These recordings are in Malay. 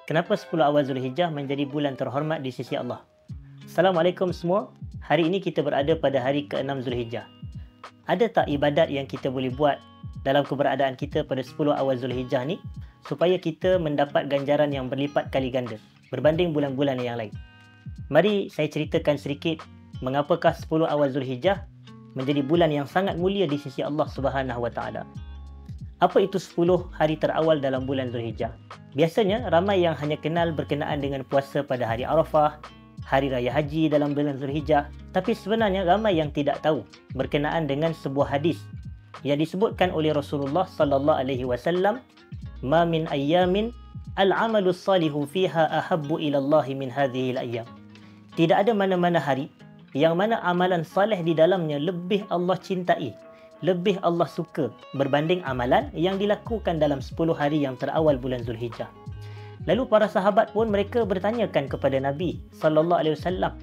Kenapa 10 awal Zulhijjah menjadi bulan terhormat di sisi Allah? Assalamualaikum semua. Hari ini kita berada pada hari ke-6 Zulhijjah. Ada tak ibadat yang kita boleh buat dalam keberadaan kita pada 10 awal Zulhijjah ni supaya kita mendapat ganjaran yang berlipat kali ganda berbanding bulan-bulan yang lain? Mari saya ceritakan sedikit mengapakah 10 awal Zulhijjah menjadi bulan yang sangat mulia di sisi Allah Subhanahu Wa Taala. Apa itu 10 hari terawal dalam bulan Zulhijjah? Biasanya ramai yang hanya kenal berkenaan dengan puasa pada hari Arafah, hari raya haji dalam bulan Zulhijjah, tapi sebenarnya ramai yang tidak tahu berkenaan dengan sebuah hadis yang disebutkan oleh Rasulullah sallallahu alaihi wasallam, "Ma min ayyamin al-'amalu salihu fiha ahabbu ila Allah min hadhihi al-ayyam." Tidak ada mana-mana hari yang mana amalan saleh di dalamnya lebih Allah cintai, lebih Allah suka berbanding amalan yang dilakukan dalam 10 hari yang terawal bulan Zulhijjah. Lalu para sahabat pun mereka bertanyakan kepada Nabi sallallahu alaihi wasallam,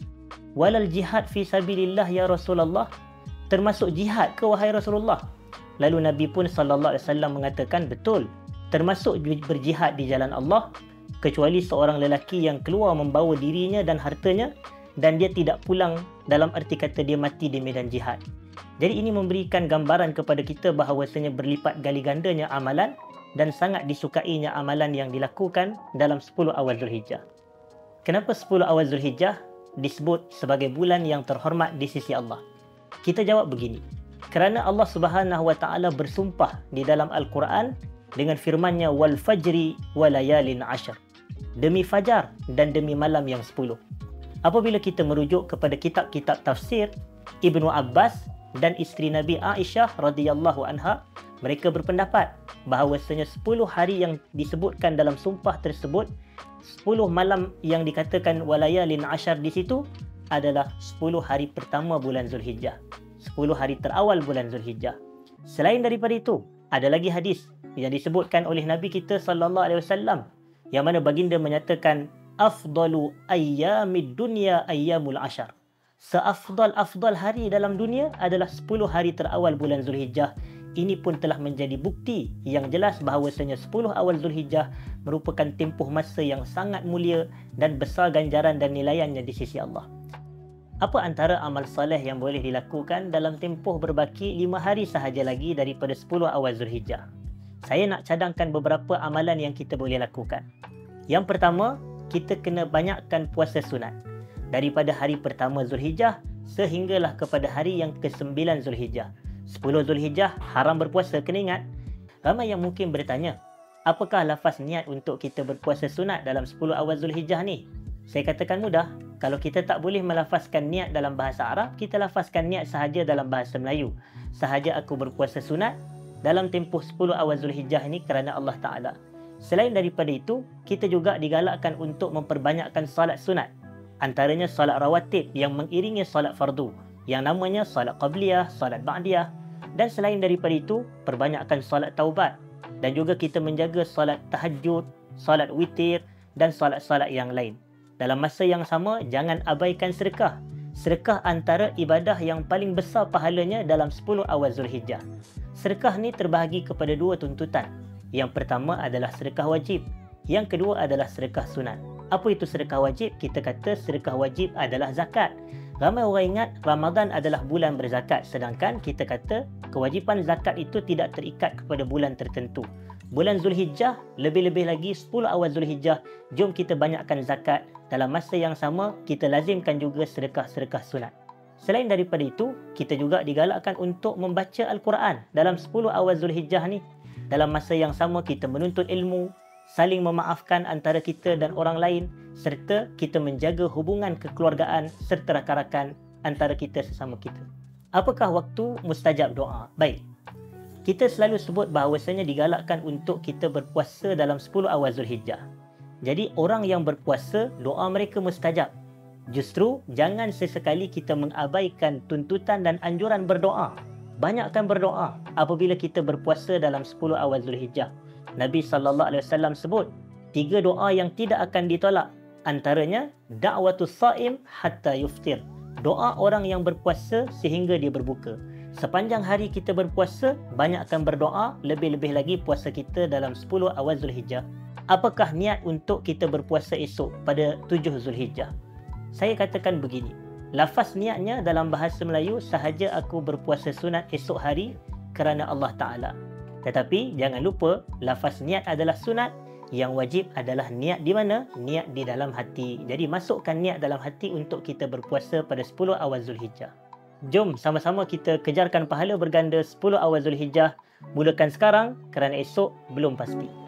"Walal jihad fi sabilillah ya Rasulullah?" Termasuk jihad ke wahai Rasulullah? Lalu Nabi pun sallallahu alaihi wasallam mengatakan, betul, termasuk berjihad di jalan Allah, kecuali seorang lelaki yang keluar membawa dirinya dan hartanya dan dia tidak pulang, dalam arti kata dia mati di medan jihad. Jadi ini memberikan gambaran kepada kita bahawasanya berlipat gali gandanya amalan dan sangat disukainya amalan yang dilakukan dalam 10 awal Zulhijjah. Kenapa 10 awal Zulhijjah disebut sebagai bulan yang terhormat di sisi Allah? Kita jawab begini. Kerana Allah Subhanahu Wa Taala bersumpah di dalam Al-Quran dengan firman-Nya, "Wal fajri wa layalin ashr." Demi fajar dan demi malam yang 10. Apabila kita merujuk kepada kitab-kitab tafsir, Ibnu Abbas dan isteri Nabi Aisyah radhiyallahu anha, mereka berpendapat bahawasanya 10 hari yang disebutkan dalam sumpah tersebut, 10 malam yang dikatakan walayalin asyar di situ adalah 10 hari pertama bulan Zulhijjah, 10 hari terawal bulan Zulhijjah. Selain daripada itu, ada lagi hadis yang disebutkan oleh Nabi kita sallallahu alaihi wasallam yang mana baginda menyatakan, afdalu ayyamid dunya ayyamul asyar. Seafdal-afdal hari dalam dunia adalah 10 hari terawal bulan Zulhijjah. Ini pun telah menjadi bukti yang jelas bahawasanya 10 awal Zulhijjah merupakan tempoh masa yang sangat mulia dan besar ganjaran dan nilaiannya di sisi Allah. Apa antara amal soleh yang boleh dilakukan dalam tempoh berbaki 5 hari sahaja lagi daripada 10 awal Zulhijjah? Saya nak cadangkan beberapa amalan yang kita boleh lakukan. Yang pertama, kita kena banyakkan puasa sunat. Daripada hari pertama Zulhijjah sehinggalah kepada hari yang ke-9 Zulhijjah. 10 Zulhijjah haram berpuasa, kena ingat. Ramai yang mungkin bertanya, apakah lafaz niat untuk kita berpuasa sunat dalam 10 awal Zulhijjah ni? Saya katakan mudah. Kalau kita tak boleh melafazkan niat dalam bahasa Arab, kita lafazkan niat sahaja dalam bahasa Melayu. Sahaja aku berpuasa sunat dalam tempoh 10 awal Zulhijjah ini kerana Allah Ta'ala. Selain daripada itu, kita juga digalakkan untuk memperbanyakkan salat sunat. Antaranya salat rawatib yang mengiringi salat fardu, yang namanya salat qabliyah, salat ba'diyah. Dan selain daripada itu, perbanyakkan salat taubat. Dan juga kita menjaga salat tahajud, salat witir dan salat-salat yang lain. Dalam masa yang sama, jangan abaikan sedekah. Sedekah antara ibadah yang paling besar pahalanya dalam 10 awal Zulhijjah. Sedekah ni terbahagi kepada 2 tuntutan. Yang pertama adalah sedekah wajib. Yang kedua adalah sedekah sunat. Apa itu sedekah wajib? Kita kata sedekah wajib adalah zakat. Ramai orang ingat Ramadan adalah bulan berzakat, sedangkan kita kata kewajipan zakat itu tidak terikat kepada bulan tertentu. Bulan Zulhijjah, lebih-lebih lagi 10 awal Zulhijjah, jom kita banyakkan zakat. Dalam masa yang sama, kita lazimkan juga sedekah-sedekah sunat. Selain daripada itu, kita juga digalakkan untuk membaca Al-Quran dalam 10 awal Zulhijjah ni. Dalam masa yang sama, kita menuntut ilmu, saling memaafkan antara kita dan orang lain, serta kita menjaga hubungan kekeluargaan serta rakan-rakan antara kita sesama kita. Apakah waktu mustajab doa? Baik, kita selalu sebut bahawasanya digalakkan untuk kita berpuasa dalam 10 awal Zulhijjah. Jadi orang yang berpuasa, doa mereka mustajab. Justru jangan sesekali kita mengabaikan tuntutan dan anjuran berdoa. Banyakkan berdoa apabila kita berpuasa dalam 10 awal Zulhijjah. Nabi SAW sebut 3 doa yang tidak akan ditolak. Antaranya, da'watus sa'im hatta yuftir. Doa orang yang berpuasa sehingga dia berbuka. Sepanjang hari kita berpuasa, banyakkan berdoa, lebih-lebih lagi puasa kita dalam 10 awal Zulhijjah. Apakah niat untuk kita berpuasa esok pada 7 Zulhijjah? Saya katakan begini, lafaz niatnya dalam bahasa Melayu, sahaja aku berpuasa sunat esok hari kerana Allah Ta'ala. Tetapi jangan lupa, lafaz niat adalah sunat, yang wajib adalah niat di mana? Niat di dalam hati. Jadi masukkan niat dalam hati untuk kita berpuasa pada 10 awal Zulhijjah. Jom sama-sama kita kejarkan pahala berganda 10 awal Zulhijjah. Mulakan sekarang kerana esok belum pasti.